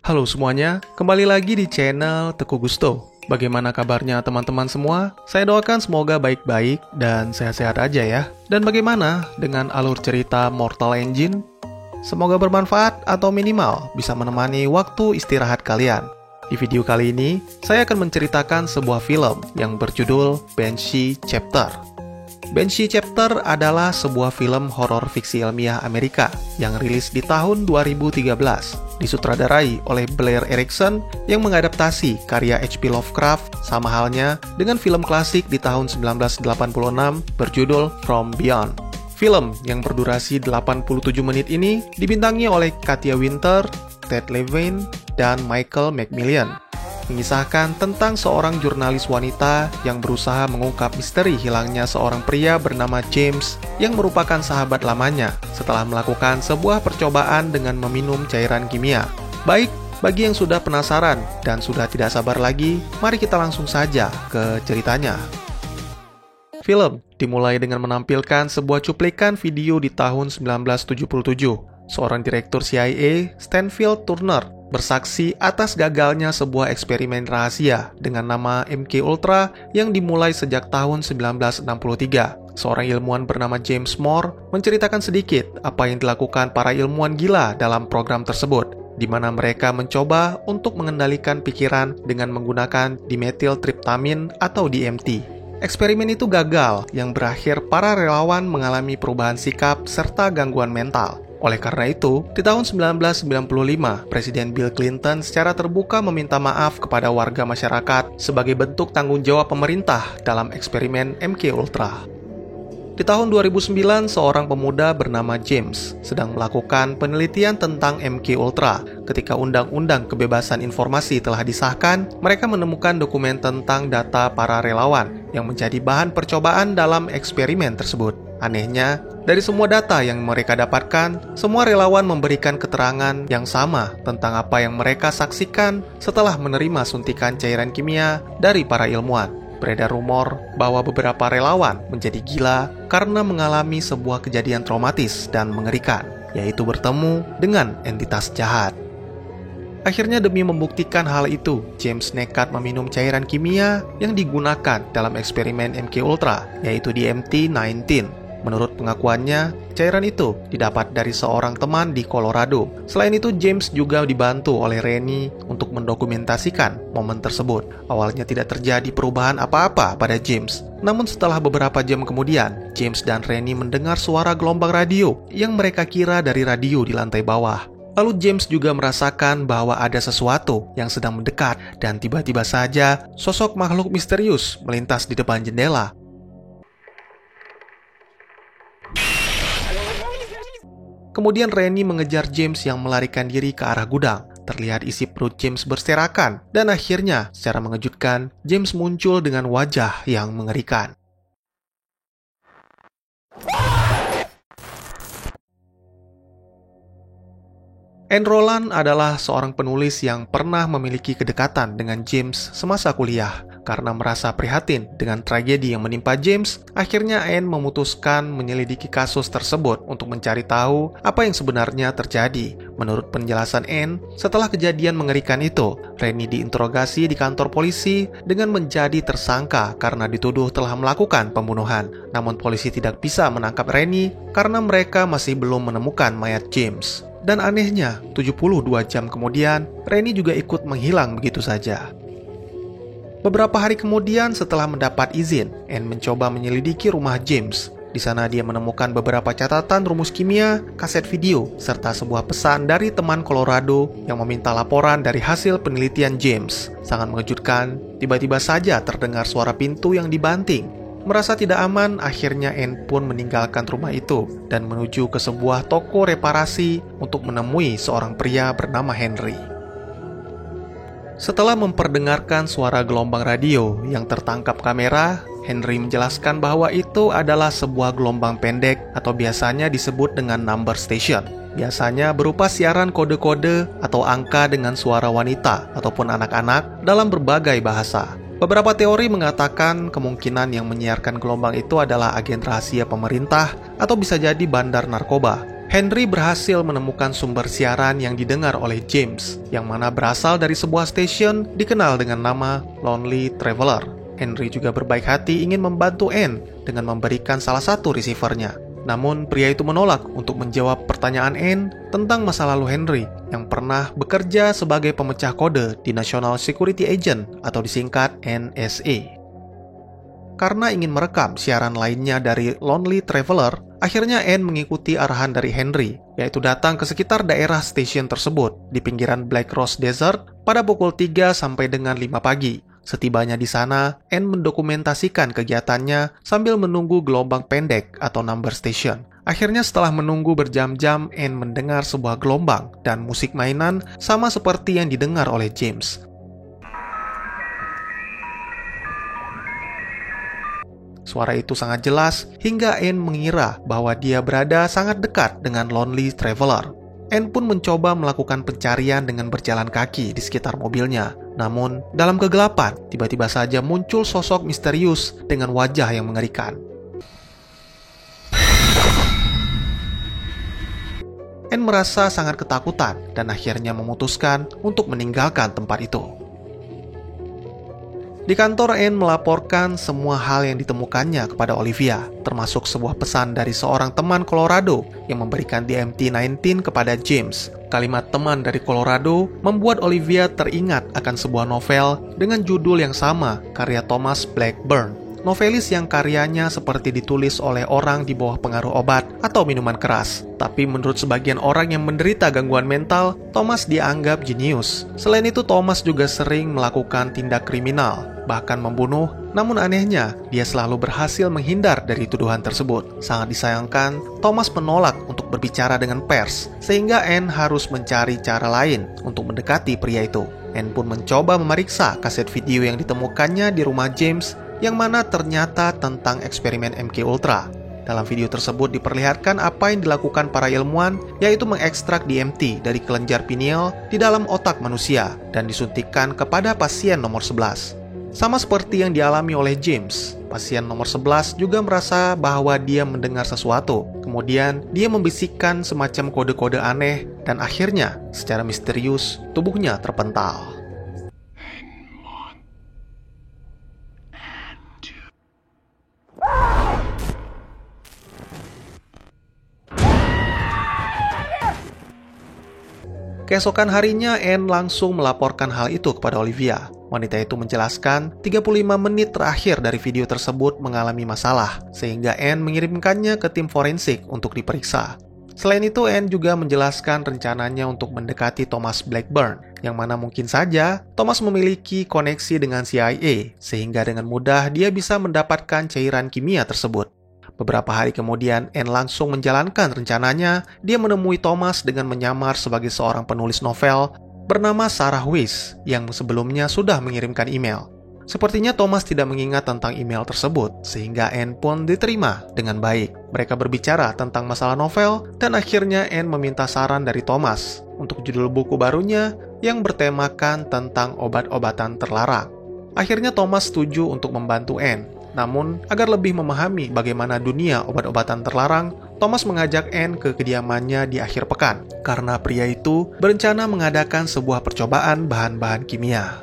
Halo semuanya, kembali lagi di channel Teguh Gusto. Bagaimana kabarnya teman-teman semua? Saya doakan semoga baik-baik dan sehat-sehat aja ya. Dan bagaimana dengan alur cerita Mortal Engine? Semoga bermanfaat atau minimal bisa menemani waktu istirahat kalian. Di video kali ini, saya akan menceritakan sebuah film yang berjudul Banshee Chapter. Banshee Chapter adalah sebuah film horor fiksi ilmiah Amerika yang rilis di tahun 2013, disutradarai oleh Blair Erickson yang mengadaptasi karya H.P. Lovecraft sama halnya dengan film klasik di tahun 1986 berjudul From Beyond. Film yang berdurasi 87 menit ini dibintangi oleh Katia Winter, Ted Levine, dan Michael McMillan, mengisahkan tentang seorang jurnalis wanita yang berusaha mengungkap misteri hilangnya seorang pria bernama James yang merupakan sahabat lamanya setelah melakukan sebuah percobaan dengan meminum cairan kimia. Baik, bagi yang sudah penasaran dan sudah tidak sabar lagi, mari kita langsung saja ke ceritanya. Film dimulai dengan menampilkan sebuah cuplikan video di tahun 1977. Seorang direktur CIA, Stanfield Turner, bersaksi atas gagalnya sebuah eksperimen rahasia dengan nama MK Ultra yang dimulai sejak tahun 1963. Seorang ilmuwan bernama James Moore menceritakan sedikit apa yang dilakukan para ilmuwan gila dalam program tersebut, di mana mereka mencoba untuk mengendalikan pikiran dengan menggunakan dimethyltryptamine atau DMT. Eksperimen itu gagal, yang berakhir para relawan mengalami perubahan sikap serta gangguan mental. Oleh karena itu, di tahun 1995, Presiden Bill Clinton secara terbuka meminta maaf kepada warga masyarakat sebagai bentuk tanggung jawab pemerintah dalam eksperimen MK Ultra. Di tahun 2009, seorang pemuda bernama James sedang melakukan penelitian tentang MK Ultra. Ketika Undang-Undang Kebebasan Informasi telah disahkan, mereka menemukan dokumen tentang data para relawan yang menjadi bahan percobaan dalam eksperimen tersebut. Anehnya, dari semua data yang mereka dapatkan, semua relawan memberikan keterangan yang sama tentang apa yang mereka saksikan setelah menerima suntikan cairan kimia dari para ilmuwan. Beredar rumor bahwa beberapa relawan menjadi gila karena mengalami sebuah kejadian traumatis dan mengerikan, yaitu bertemu dengan entitas jahat. Akhirnya demi membuktikan hal itu, James nekat meminum cairan kimia yang digunakan dalam eksperimen MK Ultra, yaitu DMT-19. Menurut pengakuannya, cairan itu didapat dari seorang teman di Colorado. Selain itu, James juga dibantu oleh Rennie untuk mendokumentasikan momen tersebut. Awalnya tidak terjadi perubahan apa-apa pada James. Namun setelah beberapa jam kemudian, James dan Rennie mendengar suara gelombang radio yang mereka kira dari radio di lantai bawah. Lalu James juga merasakan bahwa ada sesuatu yang sedang mendekat dan tiba-tiba saja sosok makhluk misterius melintas di depan jendela. Kemudian Rennie mengejar James yang melarikan diri ke arah gudang. Terlihat isi perut James berserakan, dan akhirnya secara mengejutkan, James muncul dengan wajah yang mengerikan. Anne Roland adalah seorang penulis yang pernah memiliki kedekatan dengan James semasa kuliah. Karena merasa prihatin dengan tragedi yang menimpa James, akhirnya Anne memutuskan menyelidiki kasus tersebut untuk mencari tahu apa yang sebenarnya terjadi. Menurut penjelasan Anne, setelah kejadian mengerikan itu, Rennie diinterogasi di kantor polisi dengan menjadi tersangka karena dituduh telah melakukan pembunuhan. Namun polisi tidak bisa menangkap Rennie karena mereka masih belum menemukan mayat James. Dan anehnya, 72 jam kemudian, Rennie juga ikut menghilang begitu saja. Beberapa hari kemudian setelah mendapat izin, Anne mencoba menyelidiki rumah James. Di sana dia menemukan beberapa catatan rumus kimia, kaset video, serta sebuah pesan dari teman Colorado yang meminta laporan dari hasil penelitian James. Sangat mengejutkan, tiba-tiba saja terdengar suara pintu yang dibanting. Merasa tidak aman, akhirnya Anne pun meninggalkan rumah itu dan menuju ke sebuah toko reparasi untuk menemui seorang pria bernama Henry. Setelah memperdengarkan suara gelombang radio yang tertangkap kamera, Henry menjelaskan bahwa itu adalah sebuah gelombang pendek atau biasanya disebut dengan number station. Biasanya berupa siaran kode-kode atau angka dengan suara wanita ataupun anak-anak dalam berbagai bahasa. Beberapa teori mengatakan kemungkinan yang menyiarkan gelombang itu adalah agen rahasia pemerintah atau bisa jadi bandar narkoba. Henry berhasil menemukan sumber siaran yang didengar oleh James, yang mana berasal dari sebuah stasiun dikenal dengan nama Lonely Traveler. Henry juga berbaik hati ingin membantu Anne dengan memberikan salah satu receivernya. Namun, pria itu menolak untuk menjawab pertanyaan Anne tentang masa lalu Henry yang pernah bekerja sebagai pemecah kode di National Security Agent atau disingkat NSA. Karena ingin merekam siaran lainnya dari Lonely Traveler, akhirnya Anne mengikuti arahan dari Henry, yaitu datang ke sekitar daerah stasiun tersebut di pinggiran Black Rose Desert pada pukul 3 sampai dengan 5 pagi. Setibanya di sana, Anne mendokumentasikan kegiatannya sambil menunggu gelombang pendek atau number station. Akhirnya setelah menunggu berjam-jam, Anne mendengar sebuah gelombang dan musik mainan sama seperti yang didengar oleh James. Suara itu sangat jelas hingga Anne mengira bahwa dia berada sangat dekat dengan Lonely Traveler. Anne pun mencoba melakukan pencarian dengan berjalan kaki di sekitar mobilnya. Namun, dalam kegelapan, tiba-tiba saja muncul sosok misterius dengan wajah yang mengerikan. Anne merasa sangat ketakutan dan akhirnya memutuskan untuk meninggalkan tempat itu. Di kantor, Anne melaporkan semua hal yang ditemukannya kepada Olivia, termasuk sebuah pesan dari seorang teman Colorado yang memberikan DMT-19 kepada James. Kalimat teman dari Colorado membuat Olivia teringat akan sebuah novel dengan judul yang sama, karya Thomas Blackburn. Novelis yang karyanya seperti ditulis oleh orang di bawah pengaruh obat atau minuman keras. Tapi menurut sebagian orang yang menderita gangguan mental, Thomas dianggap jenius. Selain itu, Thomas juga sering melakukan tindak kriminal, bahkan membunuh. Namun anehnya, dia selalu berhasil menghindar dari tuduhan tersebut. Sangat disayangkan, Thomas menolak untuk berbicara dengan pers, sehingga Anne harus mencari cara lain untuk mendekati pria itu. Anne pun mencoba memeriksa kaset video yang ditemukannya di rumah James, yang mana ternyata tentang eksperimen MK Ultra. Dalam video tersebut diperlihatkan apa yang dilakukan para ilmuwan, yaitu mengekstrak DMT dari kelenjar pineal di dalam otak manusia dan disuntikkan kepada pasien nomor 11. Sama seperti yang dialami oleh James, pasien nomor 11 juga merasa bahwa dia mendengar sesuatu. Kemudian dia membisikkan semacam kode-kode aneh dan akhirnya secara misterius tubuhnya terpental. Keesokan harinya, Anne langsung melaporkan hal itu kepada Olivia. Wanita itu menjelaskan 35 menit terakhir dari video tersebut mengalami masalah, sehingga Anne mengirimkannya ke tim forensik untuk diperiksa. Selain itu, Anne juga menjelaskan rencananya untuk mendekati Thomas Blackburn, yang mana mungkin saja Thomas memiliki koneksi dengan CIA, sehingga dengan mudah dia bisa mendapatkan cairan kimia tersebut. Beberapa hari kemudian, Anne langsung menjalankan rencananya. Dia menemui Thomas dengan menyamar sebagai seorang penulis novel bernama Sarah Weiss yang sebelumnya sudah mengirimkan email. Sepertinya Thomas tidak mengingat tentang email tersebut, sehingga Anne pun diterima dengan baik. Mereka berbicara tentang masalah novel, dan akhirnya Anne meminta saran dari Thomas untuk judul buku barunya yang bertemakan tentang obat-obatan terlarang. Akhirnya Thomas setuju untuk membantu Anne. Namun, agar lebih memahami bagaimana dunia obat-obatan terlarang, Thomas mengajak Anne ke kediamannya di akhir pekan, karena pria itu berencana mengadakan sebuah percobaan bahan-bahan kimia.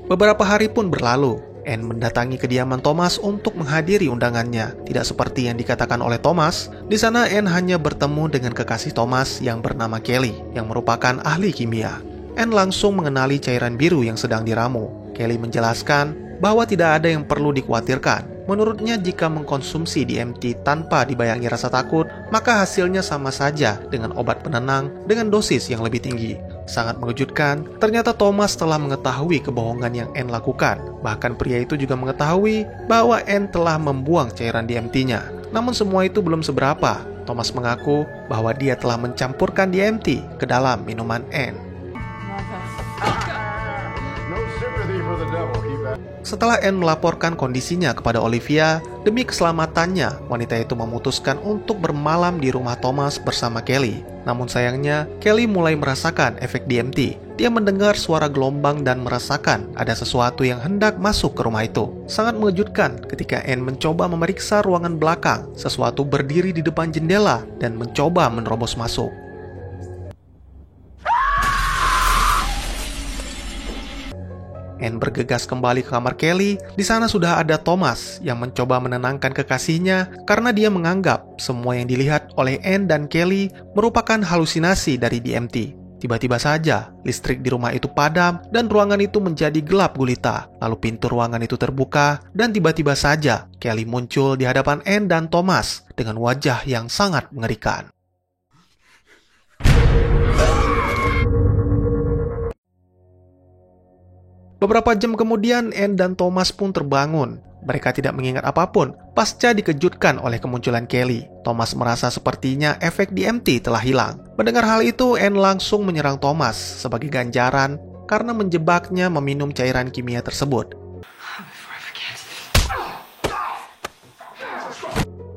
Beberapa hari pun berlalu. Anne mendatangi kediaman Thomas untuk menghadiri undangannya. Tidak seperti yang dikatakan oleh Thomas, di sana Anne hanya bertemu dengan kekasih Thomas yang bernama Kelly, yang merupakan ahli kimia. Anne langsung mengenali cairan biru yang sedang diramu. Kelly menjelaskan bahwa tidak ada yang perlu dikhawatirkan. Menurutnya, jika mengkonsumsi DMT tanpa dibayangi rasa takut, maka hasilnya sama saja dengan obat penenang dengan dosis yang lebih tinggi. Sangat mengejutkan, ternyata Thomas telah mengetahui kebohongan yang Anne lakukan. Bahkan pria itu juga mengetahui bahwa Anne telah membuang cairan DMT-nya. Namun semua itu belum seberapa. Thomas mengaku bahwa dia telah mencampurkan DMT ke dalam minuman Anne. No sympathy for the devil, he bet. Setelah Anne melaporkan kondisinya kepada Olivia, demi keselamatannya, wanita itu memutuskan untuk bermalam di rumah Thomas bersama Kelly. Namun sayangnya, Kelly mulai merasakan efek DMT. Dia mendengar suara gelombang dan merasakan ada sesuatu yang hendak masuk ke rumah itu. Sangat mengejutkan ketika Anne mencoba memeriksa ruangan belakang. Sesuatu berdiri di depan jendela dan mencoba menerobos masuk. Anne bergegas kembali ke kamar Kelly. Di sana sudah ada Thomas yang mencoba menenangkan kekasihnya karena dia menganggap semua yang dilihat oleh Anne dan Kelly merupakan halusinasi dari DMT. Tiba-tiba saja, listrik di rumah itu padam dan ruangan itu menjadi gelap gulita. Lalu pintu ruangan itu terbuka dan tiba-tiba saja Kelly muncul di hadapan Anne dan Thomas dengan wajah yang sangat mengerikan. Beberapa jam kemudian, Anne dan Thomas pun terbangun. Mereka tidak mengingat apapun pasca dikejutkan oleh kemunculan Kelly. Thomas merasa sepertinya efek DMT telah hilang. Mendengar hal itu, Anne langsung menyerang Thomas sebagai ganjaran karena menjebaknya meminum cairan kimia tersebut.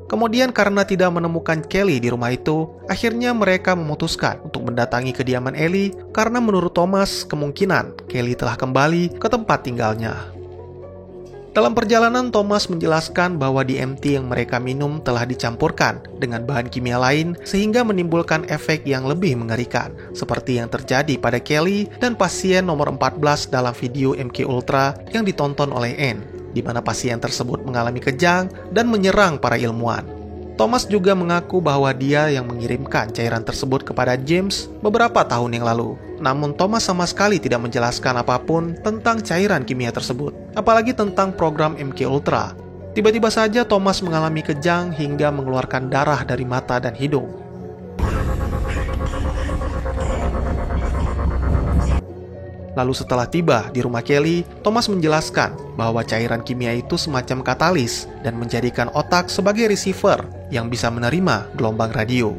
Kemudian karena tidak menemukan Kelly di rumah itu, akhirnya mereka memutuskan untuk mendatangi kediaman Ellie karena menurut Thomas kemungkinan Kelly telah kembali ke tempat tinggalnya. Dalam perjalanan, Thomas menjelaskan bahwa DMT yang mereka minum telah dicampurkan dengan bahan kimia lain sehingga menimbulkan efek yang lebih mengerikan, seperti yang terjadi pada Kelly dan pasien nomor 14 dalam video MK Ultra yang ditonton oleh Anne, di mana pasien tersebut mengalami kejang dan menyerang para ilmuwan. Thomas juga mengaku bahwa dia yang mengirimkan cairan tersebut kepada James beberapa tahun yang lalu. Namun Thomas sama sekali tidak menjelaskan apapun tentang cairan kimia tersebut, apalagi tentang program MK Ultra. Tiba-tiba saja Thomas mengalami kejang hingga mengeluarkan darah dari mata dan hidung. Lalu setelah tiba di rumah Kelly, Thomas menjelaskan bahwa cairan kimia itu semacam katalis dan menjadikan otak sebagai receiver yang bisa menerima gelombang radio.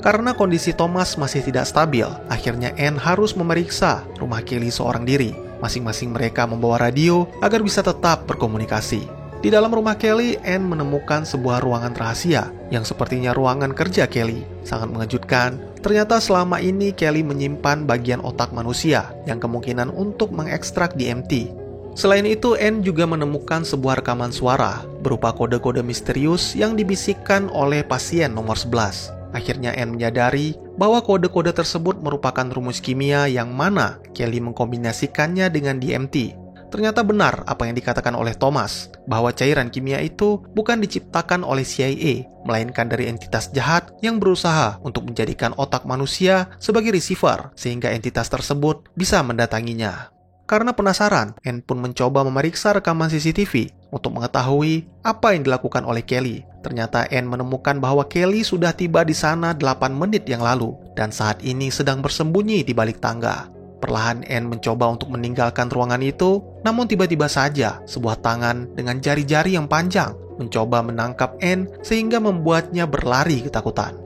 Karena kondisi Thomas masih tidak stabil, akhirnya Anne harus memeriksa rumah Kelly seorang diri. Masing-masing mereka membawa radio agar bisa tetap berkomunikasi. Di dalam rumah Kelly, Anne menemukan sebuah ruangan rahasia yang sepertinya ruangan kerja Kelly. Sangat mengejutkan, ternyata selama ini Kelly menyimpan bagian otak manusia yang kemungkinan untuk mengekstrak DMT. Selain itu, Anne juga menemukan sebuah rekaman suara berupa kode-kode misterius yang dibisikkan oleh pasien nomor 11. Akhirnya Anne menyadari bahwa kode-kode tersebut merupakan rumus kimia yang mana Kelly mengkombinasikannya dengan DMT. Ternyata benar apa yang dikatakan oleh Thomas, bahwa cairan kimia itu bukan diciptakan oleh CIA, melainkan dari entitas jahat yang berusaha untuk menjadikan otak manusia sebagai receiver, sehingga entitas tersebut bisa mendatanginya. Karena penasaran, Anne pun mencoba memeriksa rekaman CCTV untuk mengetahui apa yang dilakukan oleh Kelly. Ternyata Anne menemukan bahwa Kelly sudah tiba di sana 8 menit yang lalu, dan saat ini sedang bersembunyi di balik tangga. Perlahan Anne mencoba untuk meninggalkan ruangan itu, namun tiba-tiba saja sebuah tangan dengan jari-jari yang panjang mencoba menangkap Anne sehingga membuatnya berlari ketakutan.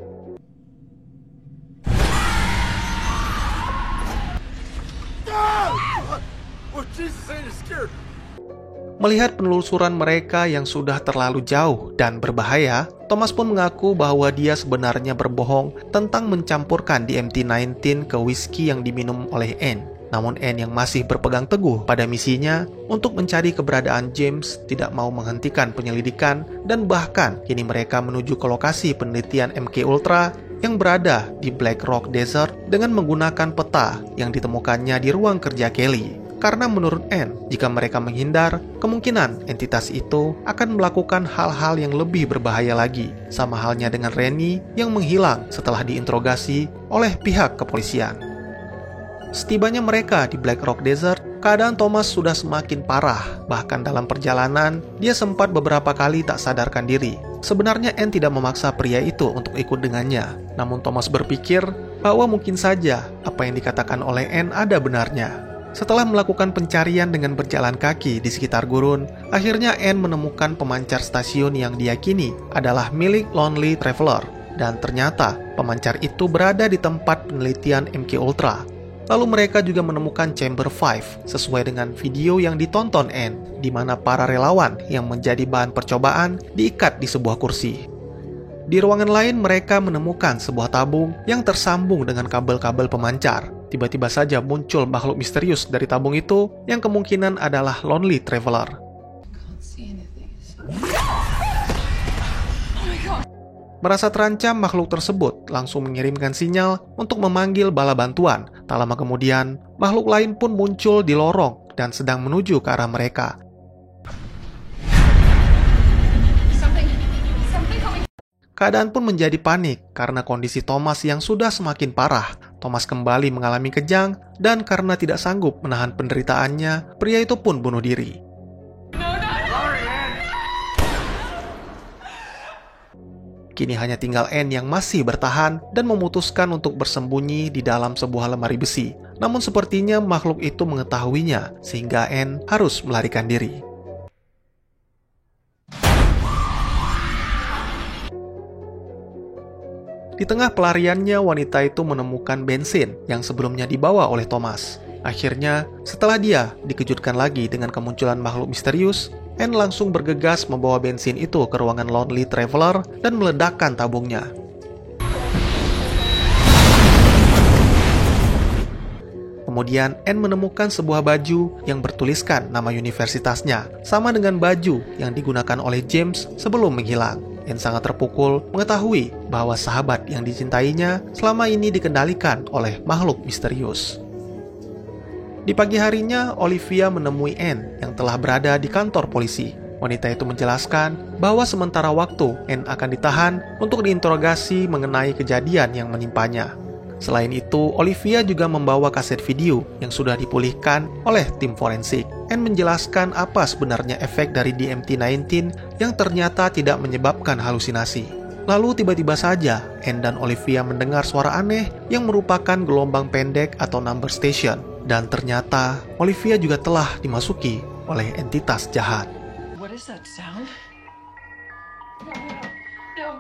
Melihat penelusuran mereka yang sudah terlalu jauh dan berbahaya, Thomas pun mengaku bahwa dia sebenarnya berbohong tentang mencampurkan DMT-19 ke whisky yang diminum oleh Anne. Namun Anne yang masih berpegang teguh pada misinya untuk mencari keberadaan James tidak mau menghentikan penyelidikan, dan bahkan kini mereka menuju ke lokasi penelitian MK Ultra yang berada di Black Rock Desert dengan menggunakan peta yang ditemukannya di ruang kerja Kelly. Karena menurut Anne, jika mereka menghindar, kemungkinan entitas itu akan melakukan hal-hal yang lebih berbahaya lagi, sama halnya dengan Rennie yang menghilang setelah diinterogasi oleh pihak kepolisian. Setibanya mereka di Black Rock Desert, keadaan Thomas sudah semakin parah. Bahkan dalam perjalanan, dia sempat beberapa kali tak sadarkan diri. Sebenarnya Anne tidak memaksa pria itu untuk ikut dengannya. Namun Thomas berpikir bahwa mungkin saja apa yang dikatakan oleh Anne ada benarnya. Setelah melakukan pencarian dengan berjalan kaki di sekitar gurun, akhirnya Anne menemukan pemancar stasiun yang diyakini adalah milik Lonely Traveler. Dan ternyata pemancar itu berada di tempat penelitian MK Ultra. Lalu mereka juga menemukan Chamber 5 sesuai dengan video yang ditonton Anne, di mana para relawan yang menjadi bahan percobaan diikat di sebuah kursi. Di ruangan lain mereka menemukan sebuah tabung yang tersambung dengan kabel-kabel pemancar. Tiba-tiba saja muncul makhluk misterius dari tabung itu yang kemungkinan adalah Lonely Traveler. Merasa terancam, makhluk tersebut langsung mengirimkan sinyal untuk memanggil bala bantuan. Tak lama kemudian, makhluk lain pun muncul di lorong dan sedang menuju ke arah mereka. Keadaan pun menjadi panik karena kondisi Thomas yang sudah semakin parah. Thomas kembali mengalami kejang dan karena tidak sanggup menahan penderitaannya, pria itu pun bunuh diri. Kini hanya tinggal Anne yang masih bertahan dan memutuskan untuk bersembunyi di dalam sebuah lemari besi. Namun sepertinya makhluk itu mengetahuinya, sehingga Anne harus melarikan diri. Di tengah pelariannya, wanita itu menemukan bensin yang sebelumnya dibawa oleh Thomas. Akhirnya, setelah dia dikejutkan lagi dengan kemunculan makhluk misterius, Anne langsung bergegas membawa bensin itu ke ruangan Lonely Traveler dan meledakkan tabungnya. Kemudian Anne menemukan sebuah baju yang bertuliskan nama universitasnya, sama dengan baju yang digunakan oleh James sebelum menghilang. Anne sangat terpukul mengetahui bahwa sahabat yang dicintainya selama ini dikendalikan oleh makhluk misterius. Di pagi harinya, Olivia menemui Anne yang telah berada di kantor polisi. Wanita itu menjelaskan bahwa sementara waktu Anne akan ditahan untuk diinterogasi mengenai kejadian yang menimpanya. Selain itu, Olivia juga membawa kaset video yang sudah dipulihkan oleh tim forensik. Anne menjelaskan apa sebenarnya efek dari DMT-19 yang ternyata tidak menyebabkan halusinasi. Lalu tiba-tiba saja, Anne dan Olivia mendengar suara aneh yang merupakan gelombang pendek atau number station. Dan ternyata Olivia juga telah dimasuki oleh entitas jahat. What is that sound? No.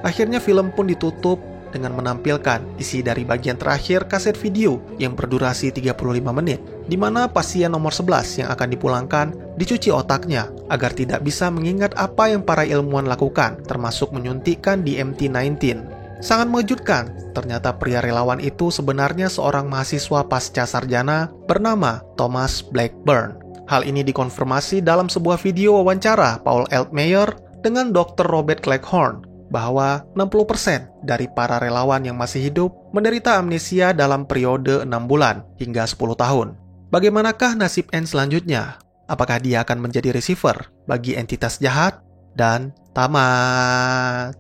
Akhirnya film pun ditutup dengan menampilkan isi dari bagian terakhir kaset video yang berdurasi 35 menit, di mana pasien nomor 11 yang akan dipulangkan dicuci otaknya agar tidak bisa mengingat apa yang para ilmuwan lakukan, termasuk menyuntikkan DMT-19. Sangat mengejutkan, ternyata pria relawan itu sebenarnya seorang mahasiswa pasca sarjana bernama Thomas Blackburn. Hal ini dikonfirmasi dalam sebuah video wawancara Paul Altmaier dengan Dr. Robert Cleghorn, bahwa 60% dari para relawan yang masih hidup menderita amnesia dalam periode 6 bulan hingga 10 tahun. Bagaimanakah nasib Anne selanjutnya? Apakah dia akan menjadi receiver bagi entitas jahat? Dan tamat.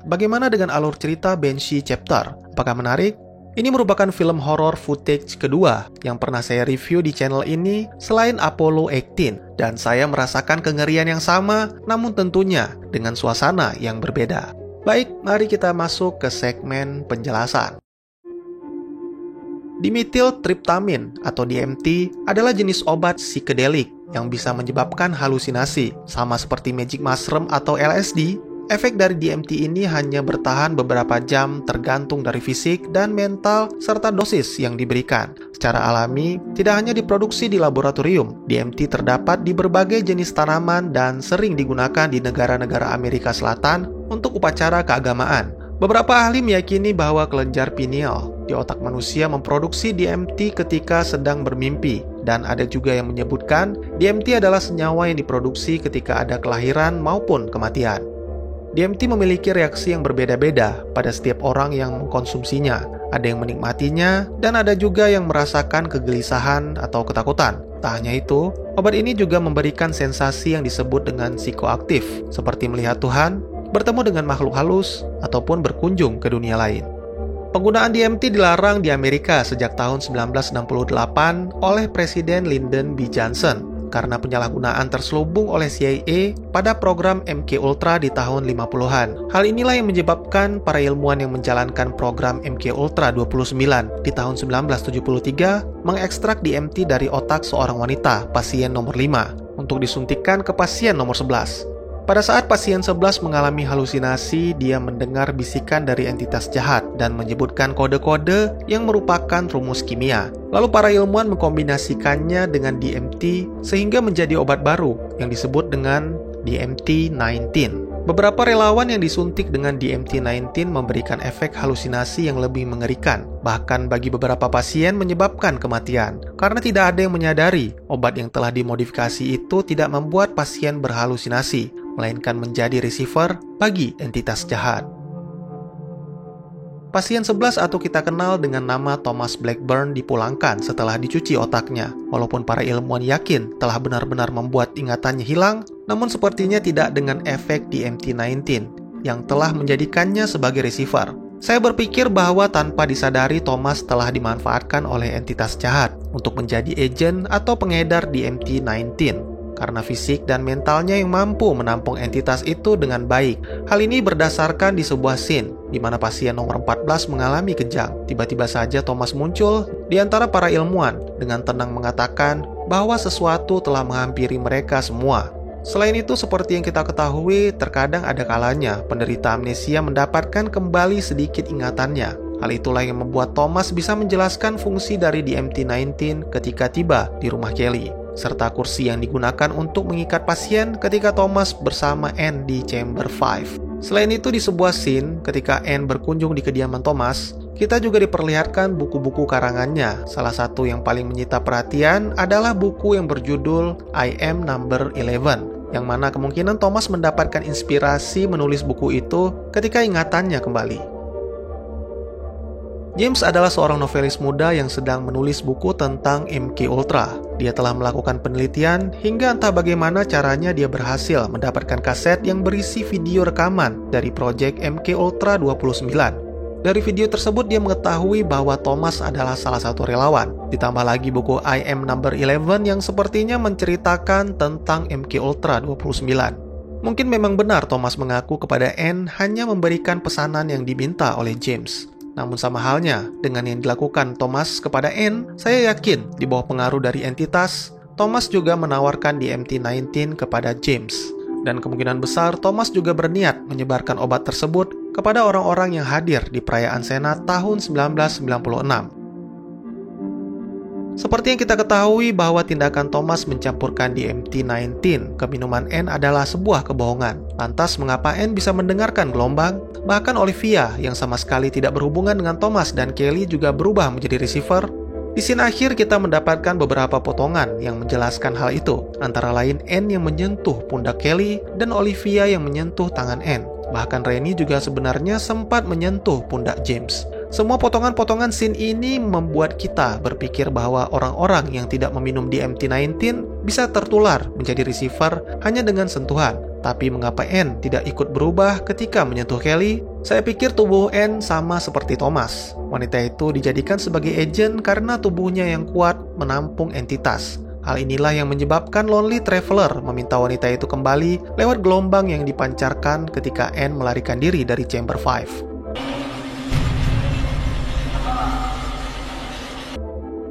Bagaimana dengan alur cerita Banshee Chapter? Apakah menarik? Ini merupakan film horor footage kedua yang pernah saya review di channel ini selain Apollo 18, dan saya merasakan kengerian yang sama, namun tentunya dengan suasana yang berbeda. Baik, mari kita masuk ke segmen penjelasan. Dimethyltryptamine atau DMT adalah jenis obat psikedelik yang bisa menyebabkan halusinasi, sama seperti magic mushroom atau LSD. Efek dari DMT ini hanya bertahan beberapa jam tergantung dari fisik dan mental serta dosis yang diberikan. Secara alami, tidak hanya diproduksi di laboratorium, DMT terdapat di berbagai jenis tanaman dan sering digunakan di negara-negara Amerika Selatan untuk upacara keagamaan. Beberapa ahli meyakini bahwa kelenjar pineal di otak manusia memproduksi DMT ketika sedang bermimpi, dan ada juga yang menyebutkan DMT adalah senyawa yang diproduksi ketika ada kelahiran maupun kematian. DMT memiliki reaksi yang berbeda-beda pada setiap orang yang mengkonsumsinya. Ada yang menikmatinya, dan ada juga yang merasakan kegelisahan atau ketakutan. Tak hanya itu, obat ini juga memberikan sensasi yang disebut dengan psikoaktif, seperti melihat Tuhan, bertemu dengan makhluk halus, ataupun berkunjung ke dunia lain. Penggunaan DMT dilarang di Amerika sejak tahun 1968 oleh Presiden Lyndon B. Johnson karena penyalahgunaan terselubung oleh CIA pada program MKUltra di tahun 50-an. Hal inilah yang menyebabkan para ilmuwan yang menjalankan program MKUltra 29 di tahun 1973 mengekstrak DMT dari otak seorang wanita, pasien nomor 5, untuk disuntikkan ke pasien nomor 11. Pada saat pasien 11 mengalami halusinasi, dia mendengar bisikan dari entitas jahat dan menyebutkan kode-kode yang merupakan rumus kimia. Lalu para ilmuwan mengkombinasikannya dengan DMT sehingga menjadi obat baru yang disebut dengan DMT-19. Beberapa relawan yang disuntik dengan DMT-19 memberikan efek halusinasi yang lebih mengerikan. Bahkan bagi beberapa pasien menyebabkan kematian. Karena tidak ada yang menyadari, obat yang telah dimodifikasi itu tidak membuat pasien berhalusinasi, melainkan menjadi receiver bagi entitas jahat. Pasien 11 atau kita kenal dengan nama Thomas Blackburn dipulangkan setelah dicuci otaknya. Walaupun para ilmuwan yakin telah benar-benar membuat ingatannya hilang, namun sepertinya tidak dengan efek DMT-19 yang telah menjadikannya sebagai receiver. Saya berpikir bahwa tanpa disadari Thomas telah dimanfaatkan oleh entitas jahat untuk menjadi agen atau pengedar DMT-19. Karena fisik dan mentalnya yang mampu menampung entitas itu dengan baik. Hal ini berdasarkan di sebuah scene, di mana pasien nomor 14 mengalami kejang. Tiba-tiba saja Thomas muncul di antara para ilmuwan dengan tenang mengatakan bahwa sesuatu telah menghampiri mereka semua. Selain itu, seperti yang kita ketahui, terkadang ada kalanya penderita amnesia mendapatkan kembali sedikit ingatannya. Hal itulah yang membuat Thomas bisa menjelaskan fungsi dari DMT-19 ketika tiba di rumah Kelly, serta kursi yang digunakan untuk mengikat pasien ketika Thomas bersama Anne di Chamber 5. Selain itu, di sebuah scene ketika Anne berkunjung di kediaman Thomas, kita juga diperlihatkan buku-buku karangannya. Salah satu yang paling menyita perhatian adalah buku yang berjudul I Am Number 11, yang mana kemungkinan Thomas mendapatkan inspirasi menulis buku itu ketika ingatannya kembali. James adalah seorang novelis muda yang sedang menulis buku tentang MK Ultra. Dia telah melakukan penelitian hingga entah bagaimana caranya dia berhasil mendapatkan kaset yang berisi video rekaman dari proyek MK Ultra 29. Dari video tersebut dia mengetahui bahwa Thomas adalah salah satu relawan. Ditambah lagi buku I Am Number 11 yang sepertinya menceritakan tentang MK Ultra 29. Mungkin memang benar Thomas mengaku kepada Anne hanya memberikan pesanan yang diminta oleh James. Namun sama halnya dengan yang dilakukan Thomas kepada Anne, saya yakin di bawah pengaruh dari entitas, Thomas juga menawarkan DMT-19 kepada James. Dan kemungkinan besar Thomas juga berniat menyebarkan obat tersebut kepada orang-orang yang hadir di perayaan Senat tahun 1996. Seperti yang kita ketahui bahwa tindakan Thomas mencampurkan DMT-19 ke minuman Anne adalah sebuah kebohongan. Lantas mengapa Anne bisa mendengarkan gelombang? Bahkan Olivia yang sama sekali tidak berhubungan dengan Thomas dan Kelly juga berubah menjadi receiver. Di scene akhir kita mendapatkan beberapa potongan yang menjelaskan hal itu. Antara lain Anne yang menyentuh pundak Kelly dan Olivia yang menyentuh tangan Anne. Bahkan Rennie juga sebenarnya sempat menyentuh pundak James. Semua potongan-potongan scene ini membuat kita berpikir bahwa orang-orang yang tidak meminum DMT-19 bisa tertular menjadi receiver hanya dengan sentuhan. Tapi mengapa Anne tidak ikut berubah ketika menyentuh Kelly? Saya pikir tubuh Anne sama seperti Thomas. Wanita itu dijadikan sebagai agen karena tubuhnya yang kuat menampung entitas. Hal inilah yang menyebabkan Lonely Traveler meminta wanita itu kembali lewat gelombang yang dipancarkan ketika Anne melarikan diri dari Chamber 5.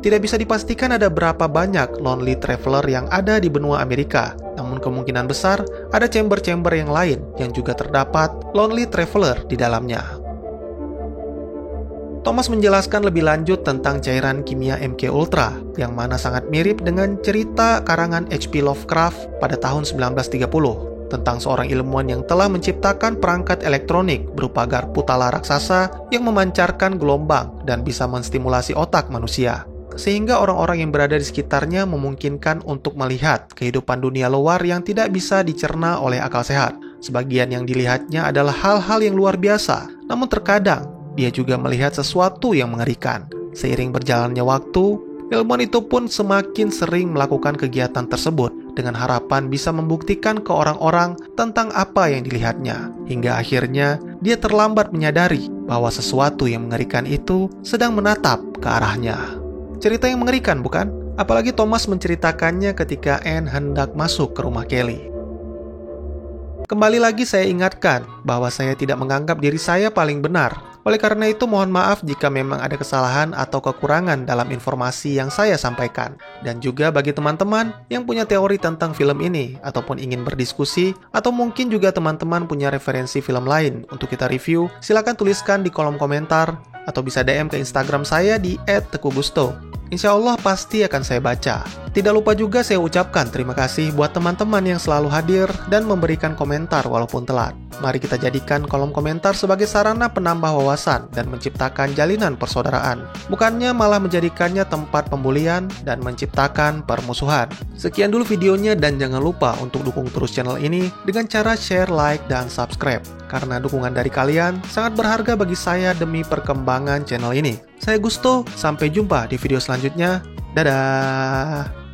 Tidak bisa dipastikan ada berapa banyak Lonely Traveler yang ada di benua Amerika, namun kemungkinan besar ada chamber-chamber yang lain yang juga terdapat Lonely Traveler di dalamnya. Thomas menjelaskan lebih lanjut tentang cairan kimia MK Ultra, yang mana sangat mirip dengan cerita karangan H.P. Lovecraft pada tahun 1930, tentang seorang ilmuwan yang telah menciptakan perangkat elektronik berupa garpu tala raksasa yang memancarkan gelombang dan bisa menstimulasi otak manusia. Sehingga orang-orang yang berada di sekitarnya memungkinkan untuk melihat kehidupan dunia luar yang tidak bisa dicerna oleh akal sehat. Sebagian yang dilihatnya adalah hal-hal yang luar biasa, namun terkadang dia juga melihat sesuatu yang mengerikan. Seiring berjalannya waktu, ilmuwan itu pun semakin sering melakukan kegiatan tersebut dengan harapan bisa membuktikan ke orang-orang tentang apa yang dilihatnya. Hingga akhirnya dia terlambat menyadari bahwa sesuatu yang mengerikan itu sedang menatap ke arahnya. Cerita yang mengerikan, bukan? Apalagi Thomas menceritakannya ketika Anne hendak masuk ke rumah Kelly. Kembali lagi saya ingatkan bahwa saya tidak menganggap diri saya paling benar. Oleh karena itu mohon maaf jika memang ada kesalahan atau kekurangan dalam informasi yang saya sampaikan. Dan juga bagi teman-teman yang punya teori tentang film ini ataupun ingin berdiskusi, atau mungkin juga teman-teman punya referensi film lain untuk kita review, silakan tuliskan di kolom komentar atau bisa DM ke Instagram saya di @tekugusto. Insya Allah pasti akan saya baca. Tidak lupa juga saya ucapkan terima kasih buat teman-teman yang selalu hadir dan memberikan komentar walaupun telat. Mari kita jadikan kolom komentar sebagai sarana penambah wawasan dan menciptakan jalinan persaudaraan. Bukannya malah menjadikannya tempat pembulian dan menciptakan permusuhan. Sekian dulu videonya dan jangan lupa untuk dukung terus channel ini dengan cara share, like, dan subscribe. Karena dukungan dari kalian sangat berharga bagi saya demi perkembangan channel ini. Saya Gusto, sampai jumpa di video selanjutnya. Dadah!